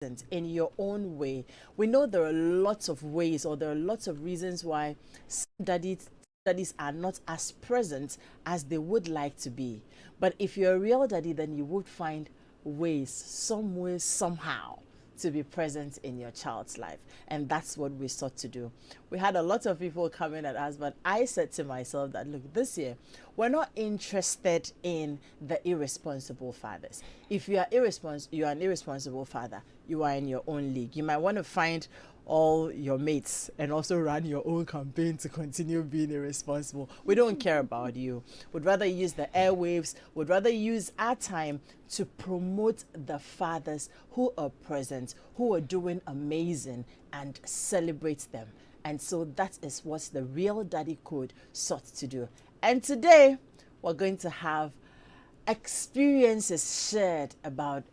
in your own way. We know there are lots of ways, or there are lots of reasons why some daddies are not as present as they would like to be. But if you're a real daddy, then you would find ways, some way, somehow, to be present in your child's life. And that's what we sought to do. We had a lot of people coming at us, but I said to myself that, look, this year, we're not interested in the irresponsible fathers. If you are you are an irresponsible father, you are in your own league. You might want to find all your mates and also run your own campaign to continue being irresponsible. We don't care about you. We'd rather use the airwaves, would rather use our time to promote the fathers who are present, who are doing amazing, and celebrate them. And so that is what the Real Daddy Code sought to do. And today we're going to have experiences shared about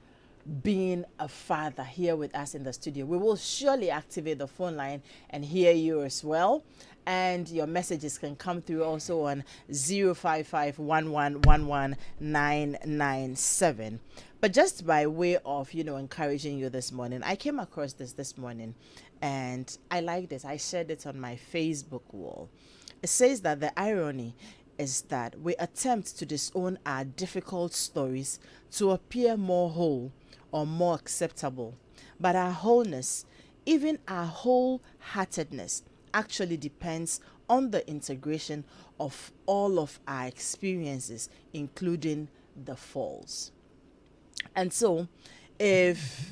being a father here with us in the studio. We will surely activate the phone line and hear you as well. And your messages can come through also on 055-1111-997. But just by way of, encouraging you this morning, I came across this morning and I liked it. I shared it on my Facebook wall. It says that the irony is that we attempt to disown our difficult stories to appear more whole or more acceptable. But our wholeness, even our wholeheartedness, actually depends on the integration of all of our experiences, including the falls. And so, if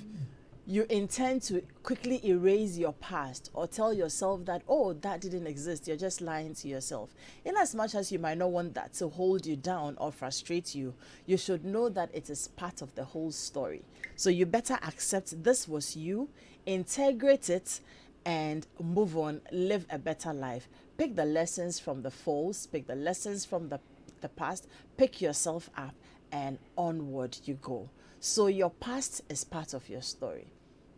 you intend to quickly erase your past or tell yourself that, oh, that didn't exist, you're just lying to yourself. In as much as you might not want that to hold you down or frustrate you, you should know that it is part of the whole story. So you better accept this was you, integrate it, and move on, live a better life. Pick the lessons from the falls, pick the lessons from the past, pick yourself up, and onward you go. So your past is part of your story.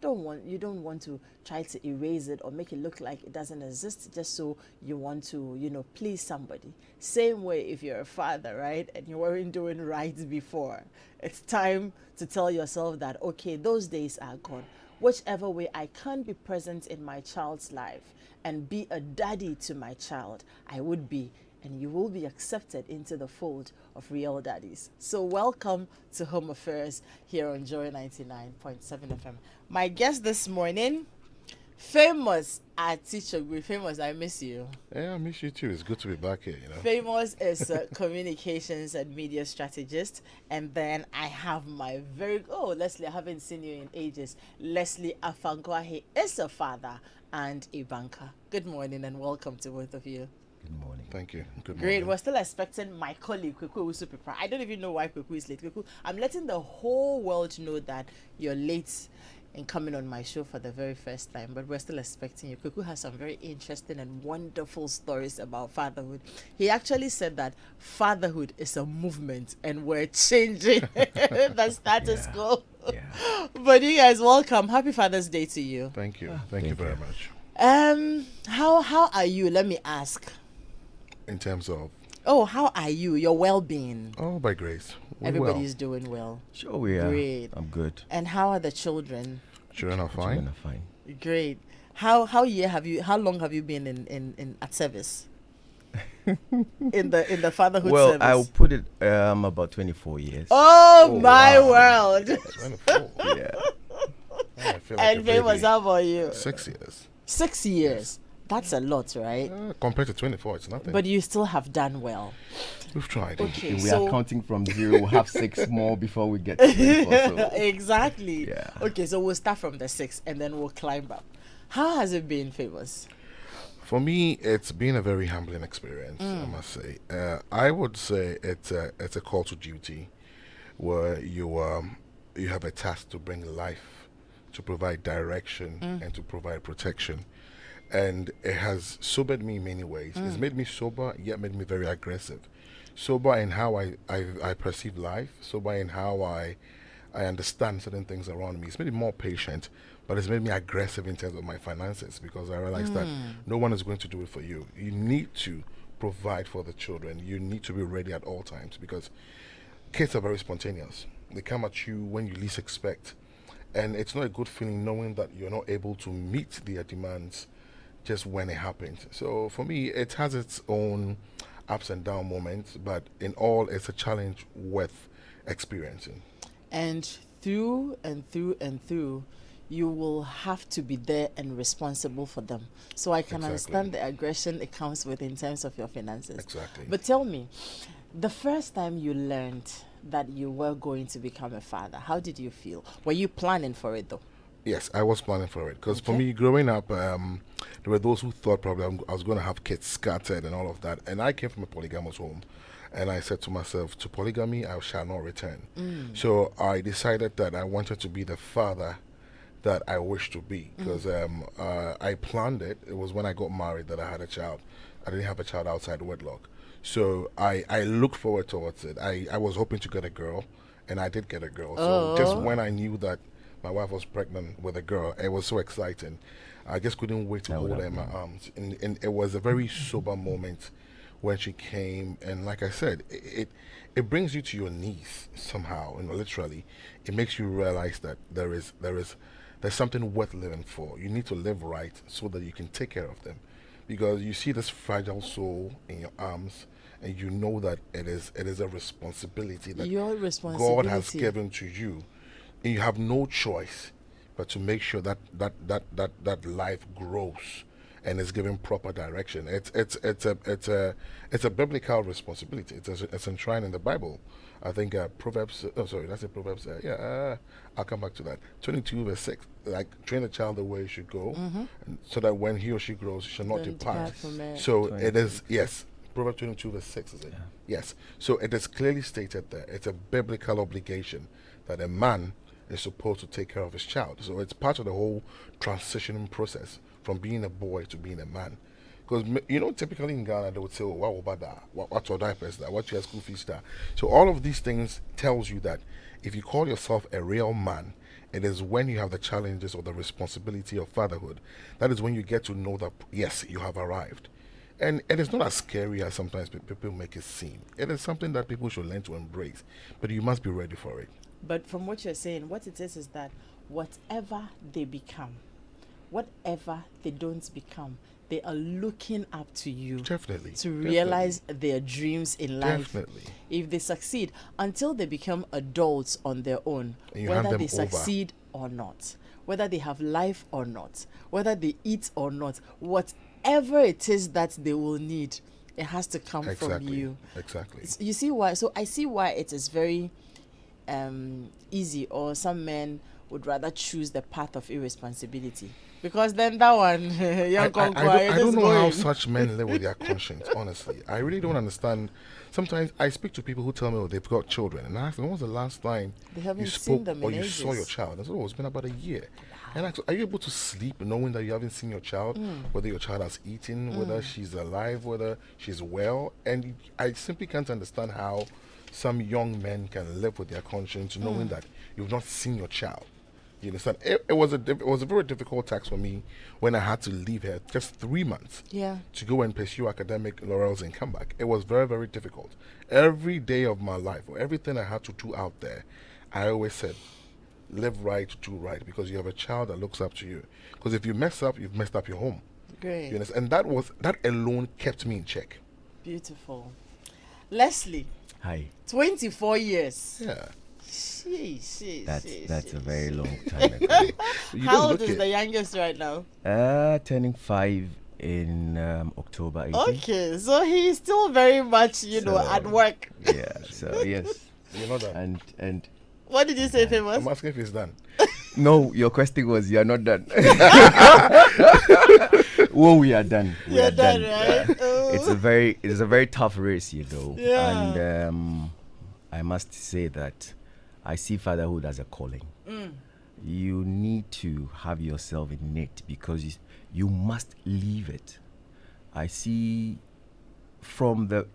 You don't want to try to erase it or make it look like it doesn't exist just so you want to, please somebody. Same way if you're a father, right? And you weren't doing right before. It's time to tell yourself that, okay, those days are gone. Whichever way I can be present in my child's life and be a daddy to my child, I would be, and you will be accepted into the fold of real daddies. So welcome to Home Affairs here on Joy99.7 FM. My guest this morning, Famous Atichogwe. Famous, I miss you. Yeah, I miss you too. It's good to be back here, Famous is a communications and media strategist. And then I have my Leslie, I haven't seen you in ages. Leslie Afangwahe is a father and a banker. Good morning and welcome to both of you. Good morning. Thank you. Good Great. morning. We're still expecting my colleague, Kweku, who's super proud. I don't even know why Kweku is late. Kweku, I'm letting the whole world know that you're late in coming on my show for the very first time, but we're still expecting you. Kweku has some very interesting and wonderful stories about fatherhood. He actually said that fatherhood is a movement and we're changing the status quo. Yeah. But you guys, welcome. Happy Father's Day to you. Thank you. Thank you very much. How are you? Let me ask. In terms of? Oh, how are you? Your well-being? Oh, by grace. Everybody's doing well. Sure we are. Great. I'm good. And how are the children? Children are fine. Children are fine. Great. How long have you been in at service? in the fatherhood service? Well, I'll put it about 24 years. Oh my wow. world. 24. Yeah. I feel like And a baby. Famous, how about you? 6 years. 6 years. That's a lot, right? Compared to 24, it's nothing. But you still have done well. We've tried. Okay, If we are counting from 0, we'll have 6 more before we get to 24. So. Exactly. Yeah. Okay, so we'll start from the 6 and then we'll climb up. How has it been, Famous? For me, it's been a very humbling experience, I must say. I would say it's a call to duty where you have a task to bring life, to provide direction, and to provide protection. And it has sobered me in many ways. It's made me sober, yet made me very aggressive. Sober in how I perceive life, sober in how I understand certain things around me. It's made me more patient, but it's made me aggressive in terms of my finances because I realized that no one is going to do it for you. You need to provide for the children. You need to be ready at all times because kids are very spontaneous. They come at you when you least expect. And it's not a good feeling knowing that you're not able to meet their demands just when it happens. So for me, it has its own ups and down moments, but in all, it's a challenge worth experiencing. And through and through and through, you will have to be there and responsible for them. So I can Exactly. understand the aggression it comes with in terms of your finances. Exactly. But tell me, the first time you learned that you were going to become a father, how did you feel? Were you planning for it though? Yes, I was planning for it because for Okay. me, growing up, there were those who thought probably I was going to have kids scattered and all of that. And I came from a polygamous home, and I said to myself, to polygamy, I shall not return. So I decided that I wanted to be the father that I wish to be because I planned it. It was when I got married that I had a child. I didn't have a child outside wedlock. So I looked forward towards it. I was hoping to get a girl, and I did get a girl. So just when I knew that my wife was pregnant with a girl, it was so exciting. I just couldn't wait to That would hold her have in my been- arms. And it was a very sober moment when she came. And like I said, it brings you to your knees somehow, literally. It makes you realize that there's something worth living for. You need to live right so that you can take care of them, because you see this fragile soul in your arms, and you know that it is a responsibility that Your God has responsibility. given to you, and you have no choice but to make sure that life grows and is given proper direction. It's a biblical responsibility. It's enshrined in the Bible. I think Proverbs. Oh, sorry, that's a Proverbs. I'll come back to that. 22 verse 6. Like, train a child the way he should go, and so that when he or she grows, he shall not Don't depart. depart from it. So it is, yes. Proverbs 22 verse 6, is it? Yes. So it is clearly stated there. It's a biblical obligation that a man is supposed to take care of his child. So it's part of the whole transitioning process from being a boy to being a man. Because, typically in Ghana, they would say, oh, what about that? What's your diapers that? What's your school fees that? So all of these things tells you that if you call yourself a real man, it is when you have the challenges or the responsibility of fatherhood. That is when you get to know that, yes, you have arrived. And it is not as scary as sometimes people make it seem. It is something that people should learn to embrace, but you must be ready for it. But from what you're saying, what it is that whatever they become, whatever they don't become, they are looking up to you Definitely. to realize their dreams in life. Definitely. If they succeed, until they become adults on their own, And you hand whether them they over. succeed or not, whether they have life or not, whether they eat or not, whatever it is that they will need, it has to come from Exactly. you. Exactly. You see why? So I see why it is very easy, or some men would rather choose the path of irresponsibility, because then that one, I don't know how such men live with their conscience, honestly. I really don't understand. Sometimes I speak to people who tell me, oh, they've got children, and I ask them, when was the last time They haven't you seen spoke them or in you saw your ages. child? I said, oh, it's been about a year. And I ask, are you able to sleep knowing that you haven't seen your child, whether your child has eaten, whether she's alive, whether she's well? And I simply can't understand how some young men can live with their conscience knowing that you've not seen your child. You understand? It was a very difficult task for me when I had to leave here just 3 months Yeah. to go and pursue academic laurels and come back. It was very, very difficult. Every day of my life, or everything I had to do out there, I always said, live right, do right, because you have a child that looks up to you. Because if you mess up, you've messed up your home. Great. You understand? And that alone kept me in check. Beautiful. Leslie, Hi. 24 years. Yeah. That's a very long time ago. You How don't old look is it. the youngest right now? Turning 5 in October 18th. Okay, so he's still very much, So- at work. Yeah. So yes. You're not done. And What did you say, Famous? I'm asking if he's done. no, your question was you are not done. Well, we are done. We You're are done, Yeah. right? Oh. It's a very tough race, Yeah. And I must say that I see fatherhood as a calling. You need to have yourself in it because you must leave it. I see from the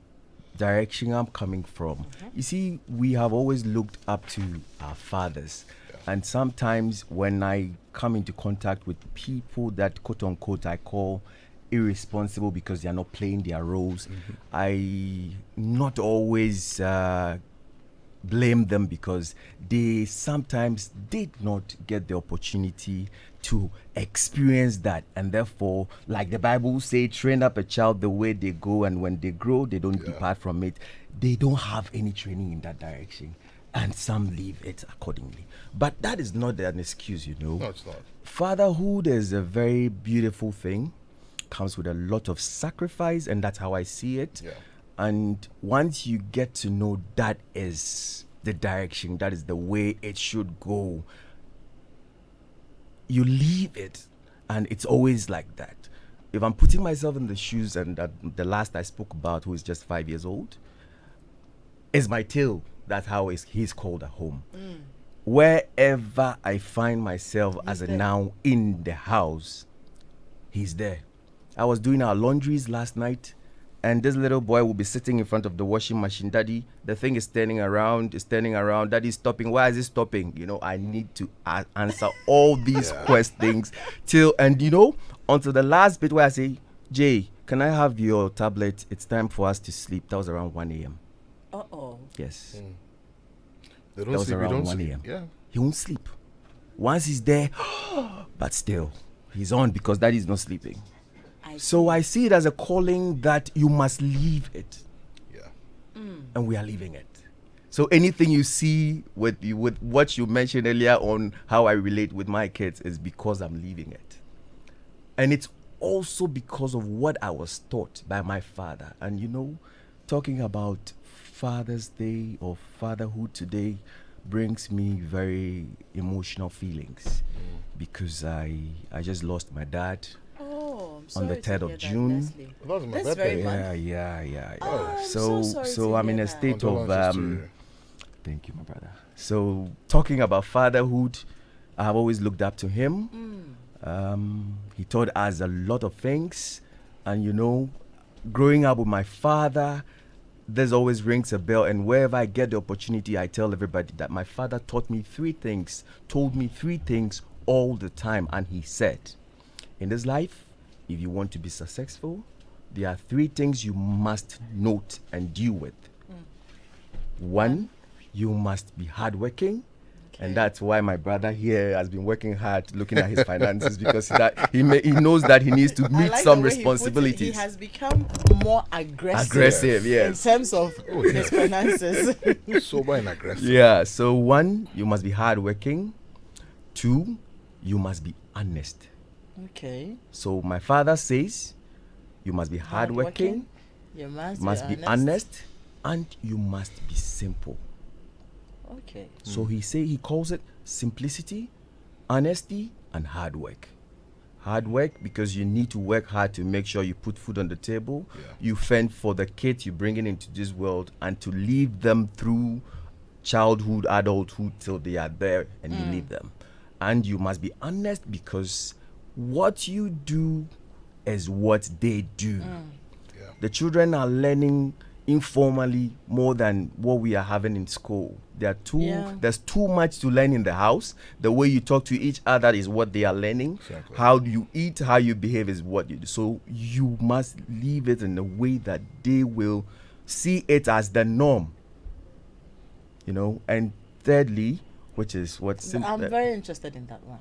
direction I'm coming from. You see, we have always looked up to our fathers. And sometimes when I come into contact with people that, quote unquote, I call irresponsible because they are not playing their roles, I not always blame them because they sometimes did not get the opportunity to experience that, and therefore, like the Bible say, train up a child the way they go, and when they grow they don't depart from it. They don't have any training in that direction, and some leave it accordingly. But that is not an excuse, No, it's not. Fatherhood is a very beautiful thing, comes with a lot of sacrifice, and that's how I see it. Yeah. And once you get to know that is the direction, that is the way it should go, you leave it, and it's always like that. If I'm putting myself in the shoes, and the last I spoke about, who is just 5 years old, is my tail. That's how he's called at home. Wherever I find myself as a now in the house, he's there. I was doing our laundries last night, and this little boy will be sitting in front of the washing machine. Daddy, the thing is turning around. Daddy's stopping. Why is it stopping? I need to answer all these questions until the last bit where I say, Jay, can I have your tablet? It's time for us to sleep. That was around 1 a.m. Uh-oh. Yes. They That don't was sleep. We around don't 1 sleep. a.m. Yeah. He won't sleep. Once he's there, but still, he's on because daddy is not sleeping. So I see it as a calling that you must leave it. Yeah. And we are leaving it. So anything you see with what you mentioned earlier on how I relate with my kids is because I'm leaving it. And it's also because of what I was taught by my father. And talking about Father's Day or fatherhood today brings me very emotional feelings because I just lost my dad on the 3rd of June. That was my That's birthday. very Yeah. Oh, I'm so sorry so to I'm hear in a that. state of Condolences to you. thank you, my brother. So talking about fatherhood, I have always looked up to him. He taught us a lot of things, and growing up with my father, this always rings a bell, and wherever I get the opportunity, I tell everybody that my father told me three things all the time, and he said, in this life, if you want to be successful, there are 3 things you must note and deal with. 1, you must be hardworking. And that's why my brother here has been working hard looking at his finances because he knows that he needs to meet some responsibilities. He has become more Aggressive, yes. in terms of his finances. Sober and aggressive. Yeah, so 1, you must be hardworking. 2, you must be honest. Okay. So my father says you must be hardworking, You must be honest, and you must be simple. Okay. So he calls it simplicity, honesty, and hard work. Hard work because you need to work hard to make sure you put food on the table. Yeah. You fend for the kids you bring into this world, and to leave them through childhood, adulthood till they are there, and you leave them. And you must be honest because what you do is what they do. Yeah. The children are learning informally more than what we are having in school. There's too much to learn in the house. The way you talk to each other is what they are learning. Exactly. How you eat, how you behave is what you do. So you must leave it in a way that they will see it as the norm. And thirdly, which is what's I'm very interested in that one.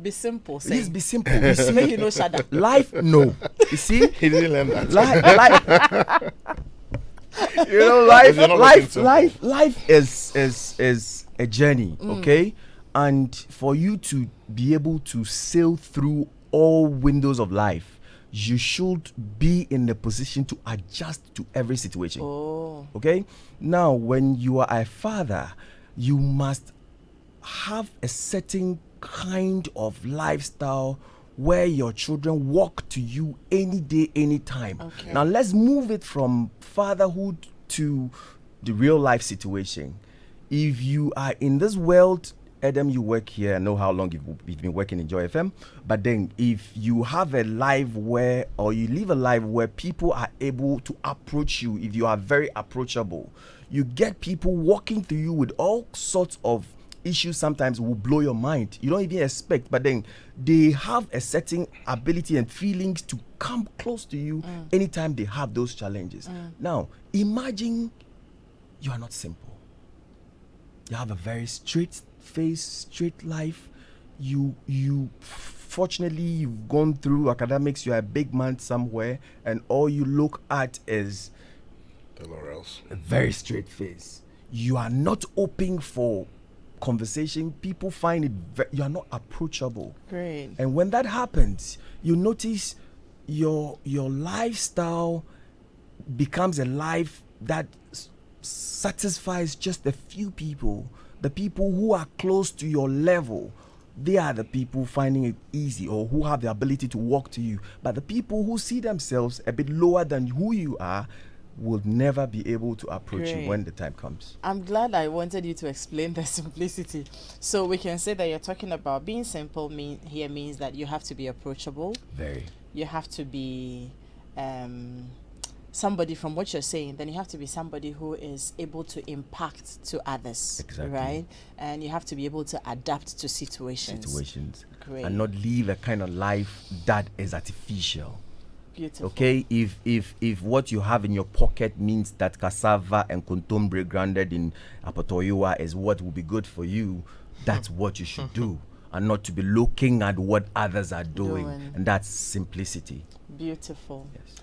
Be simple. Say. Please be simple. You see, Make you no shudder. life, no. You see, He didn't learn that. life, life is a journey, okay? And for you to be able to sail through all windows of life, you should be in the position to adjust to every situation. Okay? Now, when you are a father, you must have a certain kind of lifestyle where your children walk to you any day, any time. Okay. Now let's move it from fatherhood to the real life situation. If you are in this world, Adam, you work here, I know how long you've been working in Joy FM, but then if you have a life or you live a life where people are able to approach you, if you are very approachable, you get people walking to you with all sorts of issues sometimes will blow your mind. You don't even expect, but then they have a certain ability and feelings to come close to you anytime they have those challenges. Now, imagine you are not simple. You have a very straight face, straight life. You fortunately you've gone through academics. You're a big man somewhere, and all you look at is The laurels. a very straight face. You are not open for conversation. People find it you are not approachable. Great. And when that happens, you notice your lifestyle becomes a life that satisfies just a few people. The people who are close to your level, they are the people finding it easy or who have the ability to walk to you. But the people who see themselves a bit lower than who you are will never be able to approach Great. you when the time comes. I'm glad I wanted you to explain the simplicity. So we can say that you're talking about being simple means that you have to be approachable. Very. You have to be somebody, from what you're saying, then you have to be somebody who is able to impact to others. Exactly. Right? And you have to be able to adapt to situations. Great. And not live a kind of life that is artificial. Beautiful. Okay, if what you have in your pocket means that cassava and contombre grounded in apotoyua is what will be good for you, that's what you should do, and not to be looking at what others are doing. And that's simplicity. Beautiful. Yes.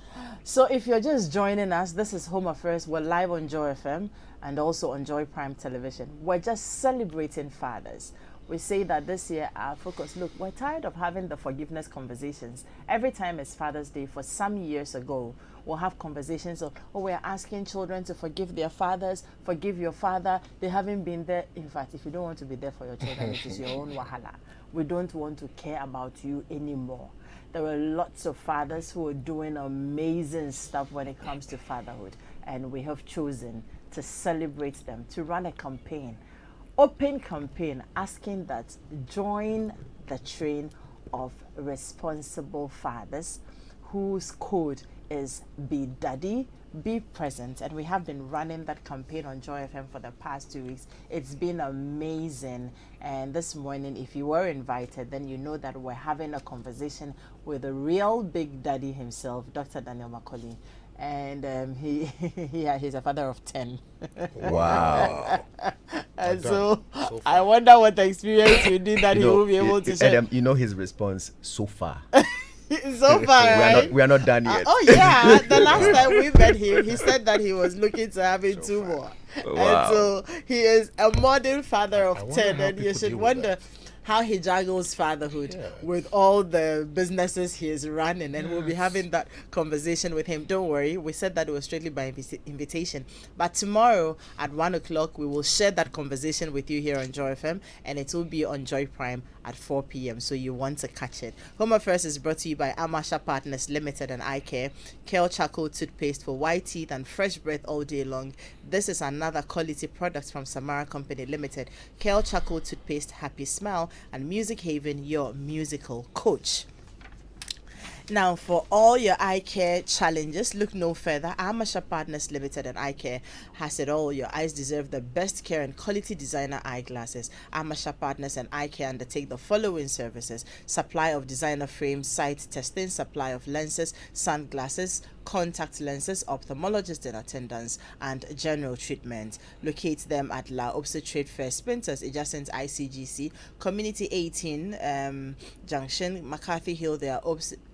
So if you're just joining us, this is Home Affairs. We're live on Joy FM and also on Joy Prime Television. We're just celebrating fathers. We say that this year our focus, look, we're tired of having the forgiveness conversations. Every time it's Father's Day, for some years ago, we'll have conversations of, we're asking children to forgive their fathers, forgive your father. They haven't been there. In fact, if you don't want to be there for your children, it is your own wahala. We don't want to care about you anymore. There are lots of fathers who are doing amazing stuff when it comes to fatherhood, and we have chosen to celebrate them, to run a campaign, open campaign, asking that join the train of responsible fathers whose code is Be Daddy, Be Present. And we have been running that campaign on Joy FM for the past 2 weeks. It's been amazing. And this morning, if you were invited, then you know that we're having a conversation with the real Big Daddy himself, Dr. Daniel Macaulay. And he's a father of 10. Wow. And so I wonder what the experience you did that he will be able to share. You know his response so far. So far, right? We are not done yet. Oh yeah, the last time we met him, he said that he was looking to having two more. Wow. And so he is a modern father of I 10, wonder how and you people should deal with wonder that. how he juggles fatherhood Yeah. with all the businesses he is running. And we'll be having that conversation with him. Don't worry, we said that it was strictly by invitation. But tomorrow at 1 o'clock, we will share that conversation with you here on Joy FM, and it will be on Joy Prime at 4 p.m. So you want to catch it. Home Affairs is brought to you by Amasha Partners Limited and Eye Care, Kale Charcoal Toothpaste for white teeth and fresh breath all day long. This is another quality product from Samara Company Limited. Kale Charcoal Toothpaste, Happy Smile, and Music Haven, your musical coach. Now, for all your eye care challenges, look no further. Amasha Partners Limited and Eye Care has it all. Your eyes deserve the best care and quality designer eyeglasses. Amasha Partners and Eye Care undertake the following services: supply of designer frames, sight testing, supply of lenses, sunglasses, contact lenses, ophthalmologist in attendance, and general treatment. Locate them at La Opsa Trade Fair, Sprinters, adjacent ICGC, Community 18 Junction, McCarthy Hill, they are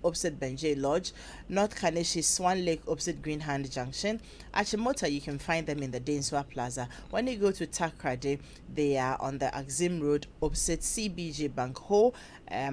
opposite Benjay Lodge, North Kaneshi, Swan Lake, opposite Greenhand Junction. Achimota, you can find them in the Dainswa Plaza. When you go to Takrade, they are on the Axim Road, opposite CBJ Bank Ho,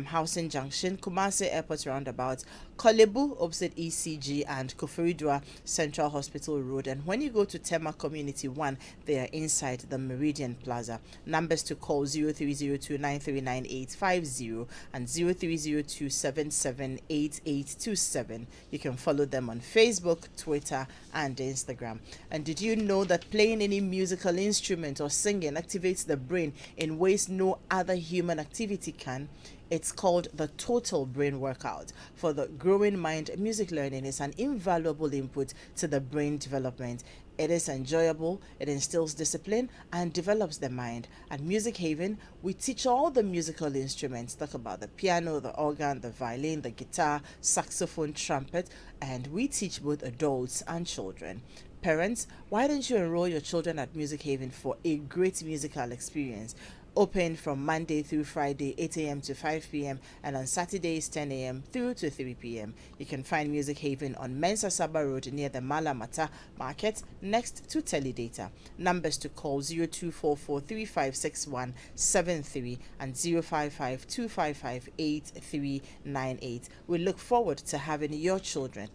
Housing Junction, Kumasi Airport Roundabout, Kolebu, opposite ECG, and Koforidua Central Hospital Road. And when you go to Tema Community 1, they are inside the Meridian Plaza. Numbers to call 0302-939850 and 0302-778827. You can follow them on Facebook, Twitter, and Instagram. And did you know that playing any musical instrument or singing activates the brain in ways no other human activity can? It's called the Total Brain Workout. For the growing mind, music learning is an invaluable input to the brain development. It is enjoyable, it instills discipline, and develops the mind. At Music Haven, we teach all the musical instruments. Talk about the piano, the organ, the violin, the guitar, saxophone, trumpet, and we teach both adults and children. Parents, why don't you enroll your children at Music Haven for a great musical experience? Open from Monday through Friday, 8 a.m. to 5 p.m. and on Saturdays, 10 a.m. through to 3 p.m. You can find Music Haven on Mensa Saba Road near the Malamata Market next to Teledata. Numbers to call 0244-356173 and 055-255-8398. We look forward to having your children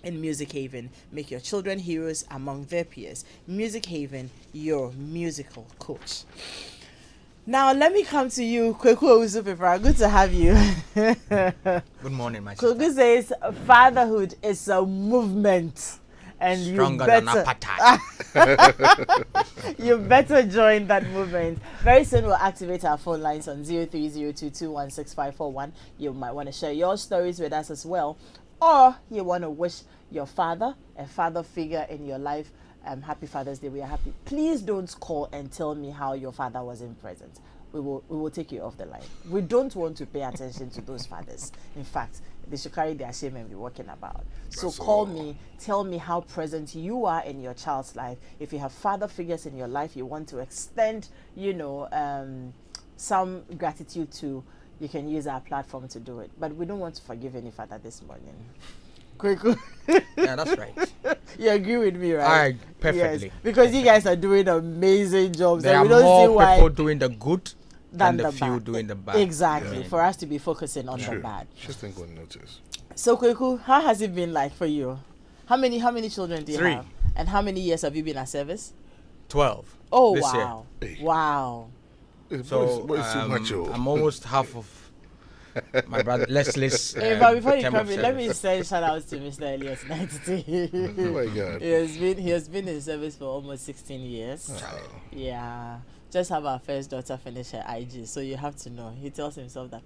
in Music Haven. Make your children heroes among their peers. Music Haven, your musical coach. Now let me come to you, Kweku Owusu-Pepra. Good to have you. Good morning, my sister. Kweku says fatherhood is a movement, and Stronger you than better apartheid. you better join that movement. Very soon we'll activate our phone lines on 0302216541. You might want to share your stories with us as well, or you want to wish your father, a father figure in your life, happy Father's Day. We are happy. Please don't call and tell me how your father wasn't present. We will take you off the line. We don't want to pay attention to those fathers. In fact, they should carry their shame and be walking about. So call me, tell me how present you are in your child's life. If you have father figures in your life you want to extend, some gratitude to, you can use our platform to do it. But we don't want to forgive any father this morning. Kweku. Yeah, that's right. You agree with me, right? Perfectly. Yes, because you guys are doing amazing jobs. There and are we don't see more why people doing the good than the few bad. doing the bad. Exactly. Yeah. For us to be focusing on the True. bad. Just think on notice. So Kweku, how has it been like for you? How many children do you 3. have? And how many years have you been at service? 12. Oh this wow. Hey. Wow. So what is too much? I'm almost half of my brother Leslie's. But before you term come of in, let me service. say shout out to Mr. Elias 92. Oh my God. He has been in service for almost 16 years. Yeah. Just have our first daughter finish her IG, so you have to know. He tells himself that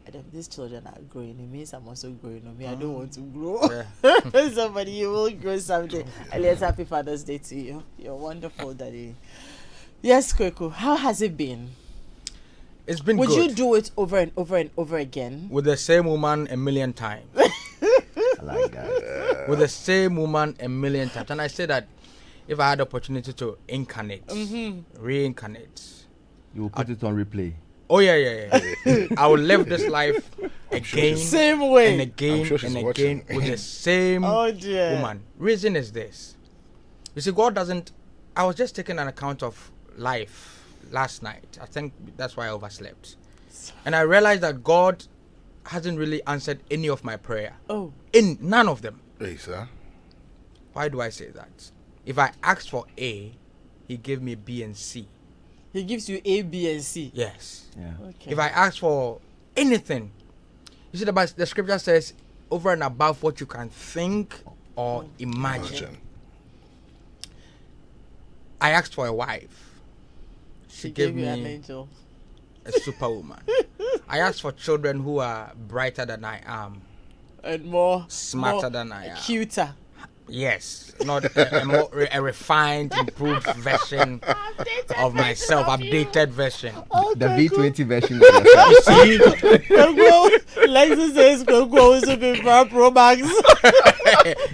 if these children are growing, it means I'm also growing. On me, I don't want to grow. Yeah. Somebody, you will grow someday. Elias, happy Father's Day to you. You're wonderful, Daddy. Yes, Kweku, how has it been? It's been Would good. you do it over and over and over again? With the same woman a million times. I like that. With the same woman a million times. And I say that if I had the opportunity to incarnate, reincarnate. You will put it on replay. Oh yeah. I will live this life again, Same way. and again I'm sure she's and again watching. with the same Oh dear. woman. Reason is this. You see, God doesn't. I was just taking an account of life last night. I think that's why I overslept. And I realized that God hasn't really answered any of my prayer. Oh. In none of them. Hey, sir. Why do I say that? If I asked for A, He gave me B and C. He gives you A, B, and C. Yes. Yeah. Okay. If I ask for anything, you see, the scripture says, over and above what you can think or imagine. I asked for a wife. She gave you me an angel. a superwoman. I asked for children who are brighter than I am, And more smarter more than I am. cuter. Yes, not a refined, improved version of myself, updated version. The V20 version of yourself. You see, Lexus says Kweku is a Pro Max.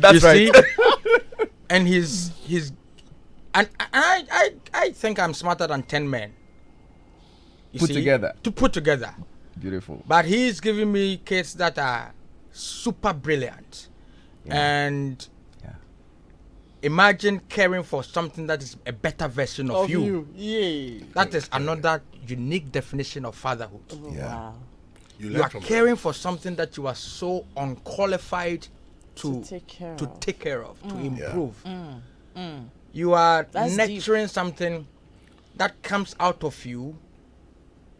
That's you right. see? And he's and I think I'm smarter than 10 men. You Put see? together. To put together. Beautiful. But he's giving me kids that are super brilliant. Yeah. And Yeah. imagine caring for something that is a better version of you. Yay. That is another unique definition of fatherhood. Oh, Yeah. wow. You You learn are from caring for something that you are so unqualified to take care to of. take care of, to improve. Mm. You are That's nurturing something that comes out of you,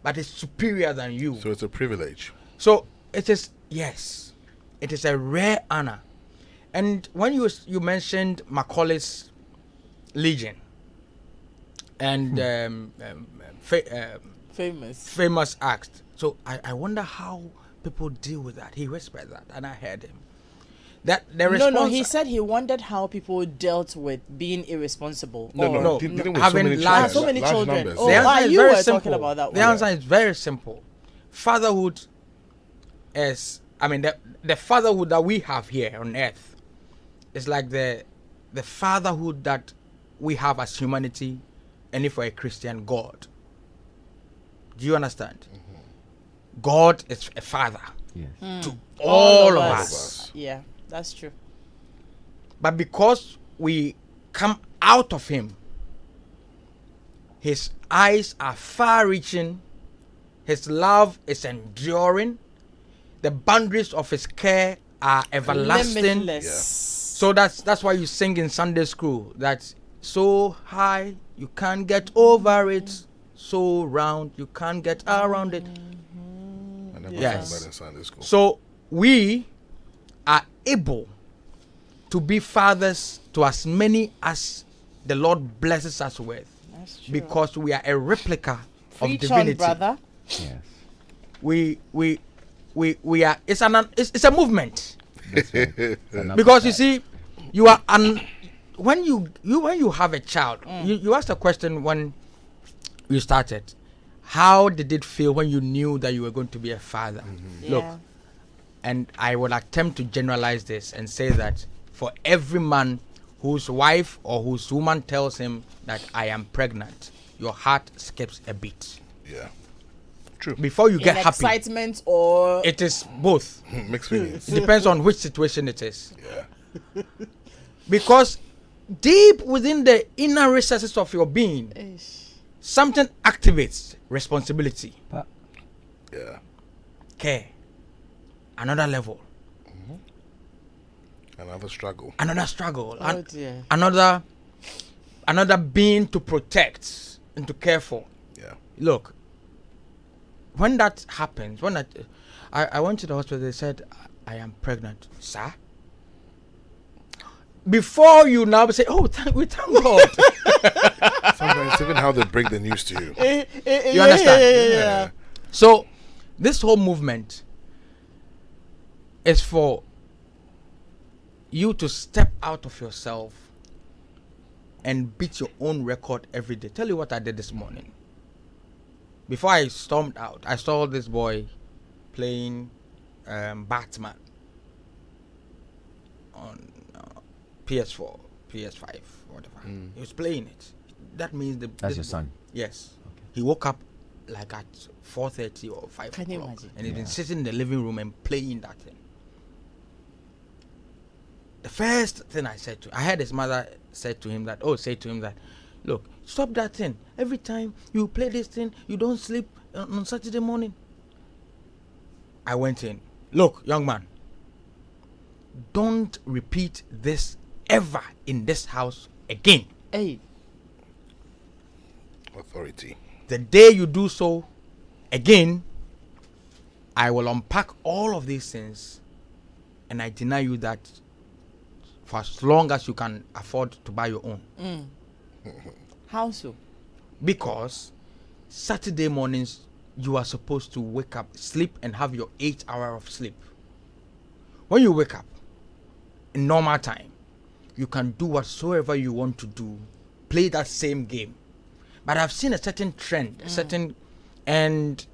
but is superior than you. So it's a privilege. So it is, yes, it is a rare honor. And when you mentioned Macaulay's Legion and Famous. famous act, so I wonder how people deal with that. He whispered that, and I heard him. That the response. No, he said he wondered how people dealt with being irresponsible. No. Dealing with Having large- so many large children. numbers. Oh, The wow, answer is you very were simple. talking about that The one. answer is very simple. Fatherhood is, the fatherhood that we have here on earth is like the fatherhood that we have as humanity, and if for a Christian, God. Do you understand? God is a father Yes. to all of us. us. Yeah, that's true. But because we come out of him, his eyes are far-reaching, his love is enduring, the boundaries of his care are everlasting. Limitless. So that's why you sing in Sunday school that so high you can't get over it, so round you can't get around it. I never Yes. sang that in Sunday school. So we are able to be fathers to as many as the Lord blesses us with, That's true. because we are a replica of Preach divinity. on, brother. Yes. We are. It's a movement. That's right. It's an Because you appetite. see, you are when you have a child, you asked a question when you started. How did it feel when you knew that you were going to be a father? Look, Yeah. and I will attempt to generalize this and say that for every man whose wife or whose woman tells him that I am pregnant, your heart skips a beat. Yeah. True. Before you In get happy, excitement or it is both. Mixed feelings. It depends on which situation it is. Yeah. Because deep within the inner recesses of your being, Ish. something activates responsibility, Pa- Yeah. care, another level, Another struggle. another struggle, Oh dear. another being to protect and to care for. Yeah. Look, when that happens, when I went to the hospital, they said I am pregnant, sir. Before you now say, oh, we thank God. Sometimes even how they break the news to you. You understand? Yeah. So, this whole movement is for you to step out of yourself and beat your own record every day. Tell you what I did this morning. Before I stormed out, I saw this boy playing Batman on PS4, PS5, whatever. He was playing it. That means That's your son. Yes. He woke up like at 4:30 or 5 Can you o'clock, imagine? and he's been sitting in the living room and playing that thing. The first thing I heard his mother say to him that, look, stop that thing. Every time you play this thing, you don't sleep on Saturday morning. I went in. Look, young man, don't repeat this ever in this house again. Hey. Authority. The day you do so again, I will unpack all of these things, and I deny you that for as long as you can afford to buy your own. How so? Because Saturday mornings you are supposed to wake up, sleep, and have your 8 hour of sleep. When you wake up in normal time, you can do whatsoever you want to do, play that same game. But I've seen a certain trend, and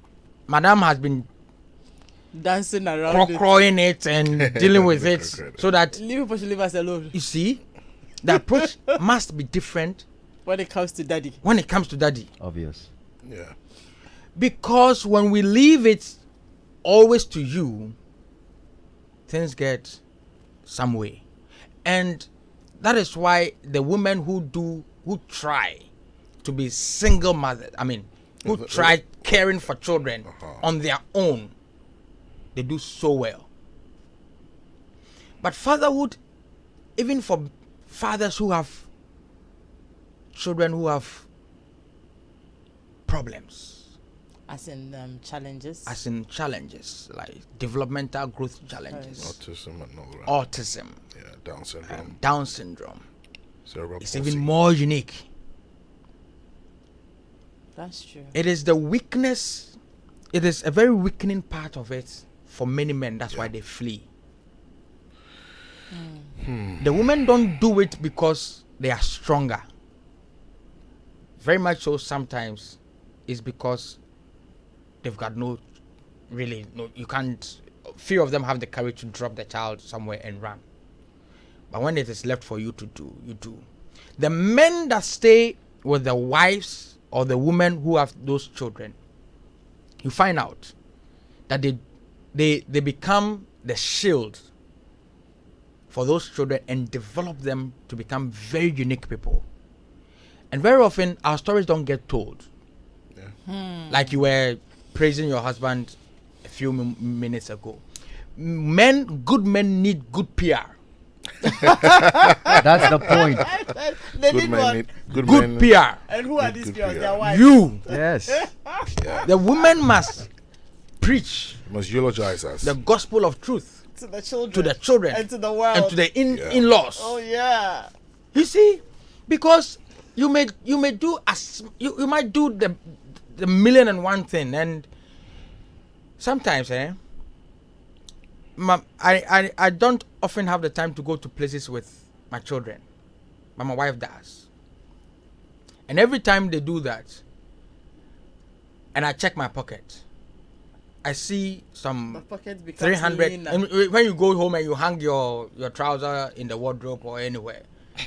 Madame has been Dancing around it. crowing it and dealing with it, so that Leave people to leave us alone you see, the approach must be different when it comes to daddy. when it comes to daddy. Obvious. Yeah. Because when we leave it always to you, things get some way. And that is why the women who try to be single mothers, who try caring for children on their own, they do so well. But fatherhood, even for fathers who have children who have problems, As in challenges like developmental growth challenges, Autism and all that. autism, Yeah. Down syndrome. Down syndrome, Cerebral it's palsy. even more unique. That's true. It is the weakness, it is a very weakening part of it for many men. That's why they flee. The women don't do it because they are stronger. Very much so sometimes it's because they've got no, you can't, few of them have the courage to drop the child somewhere and run. But when it is left for you to do, you do. The men that stay with the wives or the women who have those children, you find out that they become the shield for those children and develop them to become very unique people. And very often our stories don't get told. Like you were praising your husband a few minutes ago. Good men need good PR. That's the point. They Good did men what? need Good PR. And who are Good these PR. girls? Their wives. You. Yes. Yeah. The women must preach You must eulogize us. the gospel of truth To the children. to the children And to the world. and to the Yeah. in-laws. Oh yeah. You see, because you may do you might do the million and one thing, and sometimes I don't often have the time to go to places with my children, but my wife does. And every time they do that, and I check my pocket, I see The some pocket becomes 300. lean And when you go home and you hang your trouser in the wardrobe or anywhere,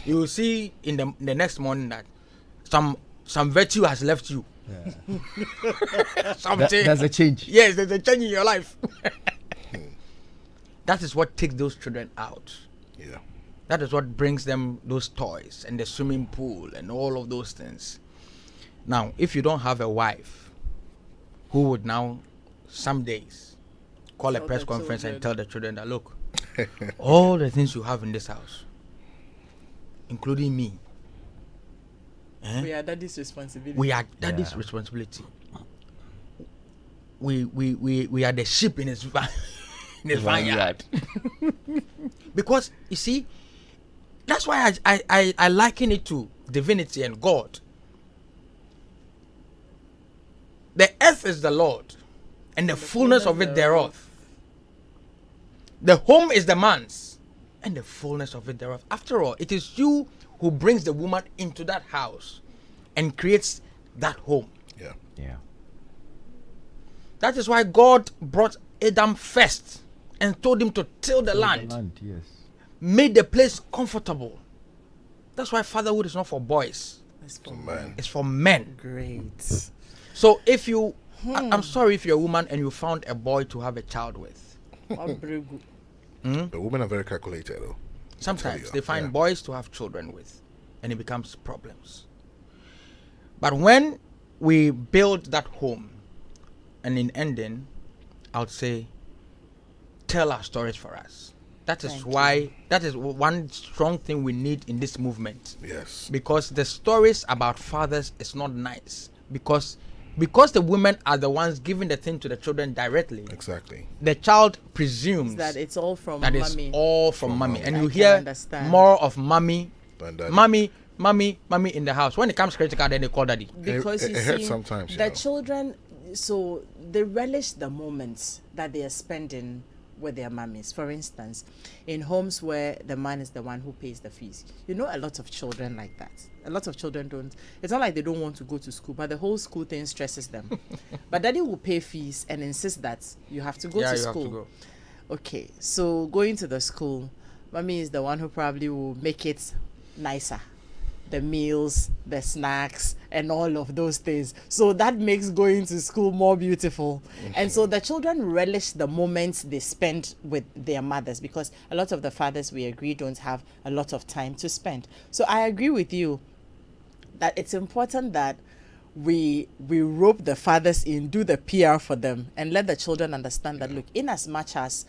you will see in the next morning that some virtue has left you. Something. There's a change. Yes, there's a change in your life. That is what takes those children out. Yeah. That is what brings them those toys and the swimming pool and all of those things. Now, if you don't have a wife who would now, some days, call a Tell press the conference and tell children. the children that, look, all the things you have in this house, including me, We are daddy's responsibility. we are daddy's Yeah. responsibility. We are the sheep in his in his vineyard. Because you see, that's why I liken it to divinity and God. The earth is the Lord, and the fullness of it thereof. The home is the man's, and the fullness of it thereof. After all, it is you who brings the woman into that house and creates that home. Yeah. Yeah. That is why God brought Adam first and told him to till the land, Yes. made the place comfortable. That's why fatherhood is not for boys, It's for Man. it's for men. Great. So if you, I'm sorry if you're a woman and you found a boy to have a child with. What very good. The women are very calculated, though. Sometimes you, they find yeah. boys to have children with, and it becomes problems. But when we build that home, and in ending, I would say, tell our stories for us. That is Thank why, that is one strong thing we need in this movement. Yes. Because the stories about fathers is not nice. Because the women are the ones giving the thing to the children directly. Exactly. The child presumes That it's all from that is mommy. all from mommy, mommy. and I you can hear understand. more of mommy, And daddy. mommy in the house. When it comes critical, then they call daddy. Because It you hurts see, sometimes, you the know. children, so they relish the moments that they are spending with their mummies. For instance, in homes where the man is the one who pays the fees, you know, a lot of children like that. A lot of children don't. It's not like they don't want to go to school, but the whole school thing stresses them. But daddy will pay fees and insist that you have to go Yeah, to you have school. to go. Okay, so going to the school, mommy is the one who probably will make it nicer. The meals, the snacks, and all of those things. So that makes going to school more beautiful. And so the children relish the moments they spend with their mothers, because a lot of the fathers, we agree, don't have a lot of time to spend. So I agree with you that it's important that we rope the fathers in, do the PR for them, and let the children understand that, look, in as much as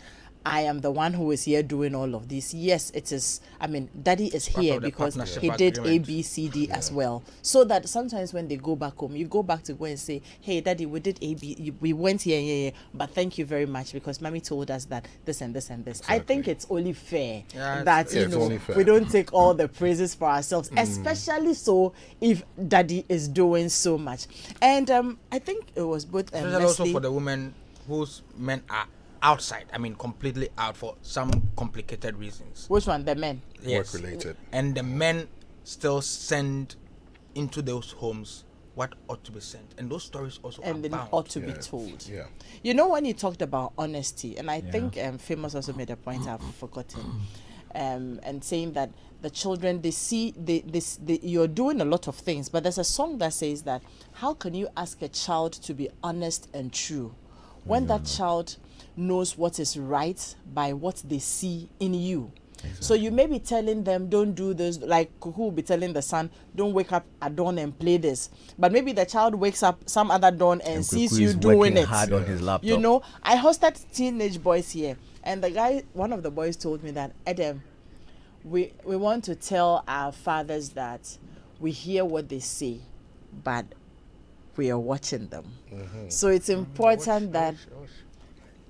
I am the one who is here doing all of this, yes, it is, I mean, daddy is part here of the because partnership he did agreement. A, B, C, D as well. So that sometimes when they go back home, you go back to go and say, hey, daddy, we did A, B, we went here, yeah, but thank you very much because mommy told us that this and this and this. I think it's only fair Yeah, that, it's- you Yeah, it's know, only fair. we don't take all the praises for ourselves, especially so if daddy is doing so much. And I think it was both Especially also Leslie. for the women whose men are outside. I mean, completely out for some complicated reasons. Which one? The men. Yes. Work related. And the men still send into those homes what ought to be sent. And those stories also And then abound. ought to be told. Yeah. You know, when you talked about honesty, and I think Famous also made a point I've forgotten, and saying that the children, they see, you're doing a lot of things, but there's a song that says that, how can you ask a child to be honest and true when that child knows what is right by what they see in you? Exactly. So you may be telling them, don't do this, like who will be telling the son, don't wake up at dawn and play this. But maybe the child wakes up some other dawn and sees you doing it. Hard on his laptop. You know, I hosted teenage boys here, and the guy, one of the boys told me that, Adam, we want to tell our fathers that we hear what they say, but we are watching them. So it's important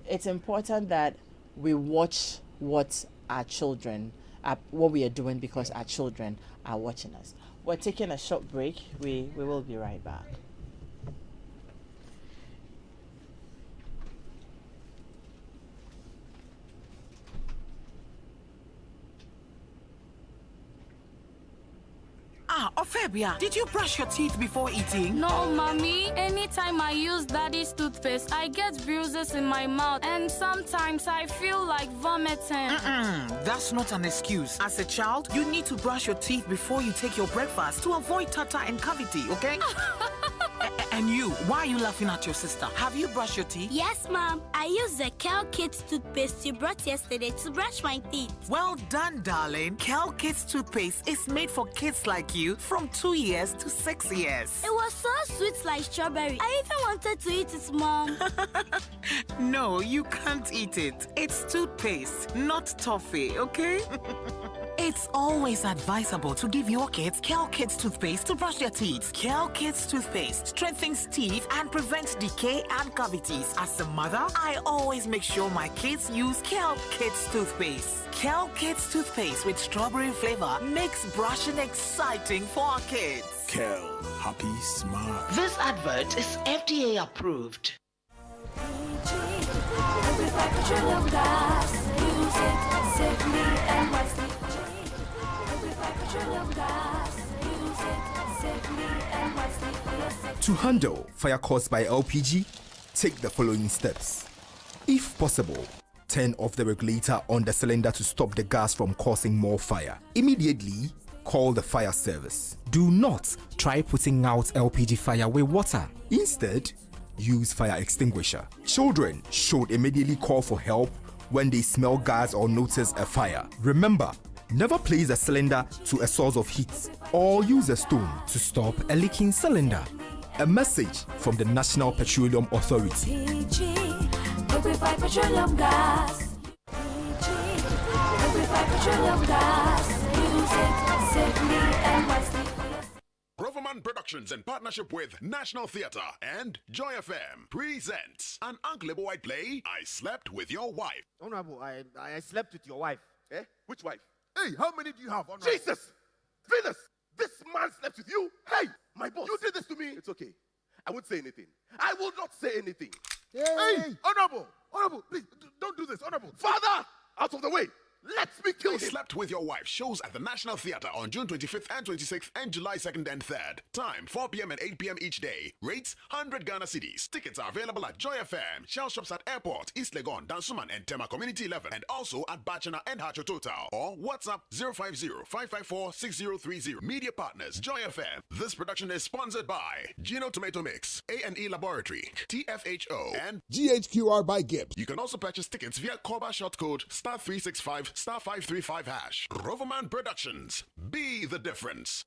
it's important that we watch what our children, what we are doing, because our children are watching us. We're taking a short break. We will be right back. Ophelia, did you brush your teeth before eating? No, mommy. Anytime I use daddy's toothpaste, I get bruises in my mouth, and sometimes I feel like vomiting. That's not an excuse. As a child, you need to brush your teeth before you take your breakfast to avoid tartar and cavity, okay? And you, why are you laughing at your sister? Have you brushed your teeth? Yes, Mom. I used the Kel Kids toothpaste you brought yesterday to brush my teeth. Well done, darling. Kel Kids toothpaste is made for kids like you from 2 years to 6 years. It was so sweet like strawberry. I even wanted to eat it, Mom. No, you can't eat it. It's toothpaste, not toffee, okay? It's always advisable to give your kids Kel Kids toothpaste to brush their teeth. Kel Kids toothpaste strengthens teeth and prevents decay and cavities. As a mother, I always make sure my kids use Kel Kids toothpaste. Kel Kids toothpaste with strawberry flavor makes brushing exciting for our kids. Kel, happy smile. This advert is FDA approved. To handle fire caused by LPG, take the following steps. If possible, turn off the regulator on the cylinder to stop the gas from causing more fire. Immediately, call the fire service. Do not try putting out LPG fire with water. Instead, use fire extinguisher. Children should immediately call for help when they smell gas or notice a fire. Remember, never place a cylinder to a source of heat or use a stone to stop a leaking cylinder. A message from the National Petroleum Authority. Liquefied petroleum gas. Liquefied petroleum gas. Use it safely and wisely. Roverman Productions, in partnership with National Theatre and Joy FM, presents an uncleable white play, I Slept With Your Wife. Honorable, I slept with your wife. Eh? Which wife? Hey, how many do you have, Honorable? Jesus! Venus! This man slept with you? Hey! My boss! You did this to me. It's okay. I won't say anything. I will not say anything. Hey! Honorable! Honorable, please, don't do this, Honorable. Father! Out of the way! Let me kill I him! Slept With Your Wife shows at the National Theatre on June 25th and 26th and July 2nd and 3rd. Time 4 p.m. and 8 p.m. each day. Rates 100 Ghana cedis. Tickets are available at Joy FM, Shell Shops at Airport, East Legon, Dansuman and Tema Community 11, and also at Bachana and Hacho Total. Or WhatsApp 050-554-6030. Media partners Joy FM. This production is sponsored by Gino Tomato Mix, A&E Laboratory, TFHO, and GHQR by Gibbs. You can also purchase tickets via Korba short code *365 *535 hash. Roverman Productions. Be the difference.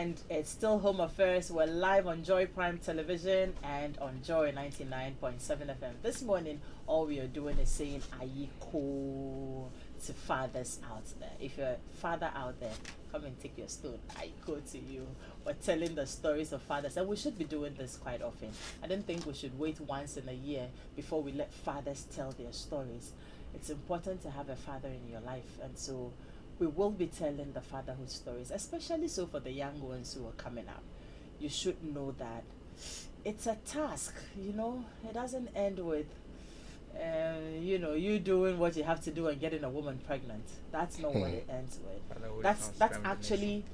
And it's still Home Affairs. We're live on Joy Prime Television and on Joy99.7 FM. This morning, all we are doing is saying, are you cool to fathers out there? If you're a father out there, come and take your stone. I go to you. We're telling the stories of fathers. And we should be doing this quite often. I don't think we should wait once in a year before we let fathers tell their stories. It's important to have a father in your life. And so we will be telling the fatherhood stories, especially so for the young ones who are coming up. You should know that it's a task, you know. It doesn't end with, you doing what you have to do and getting a woman pregnant. That's not what it ends with. That's actually,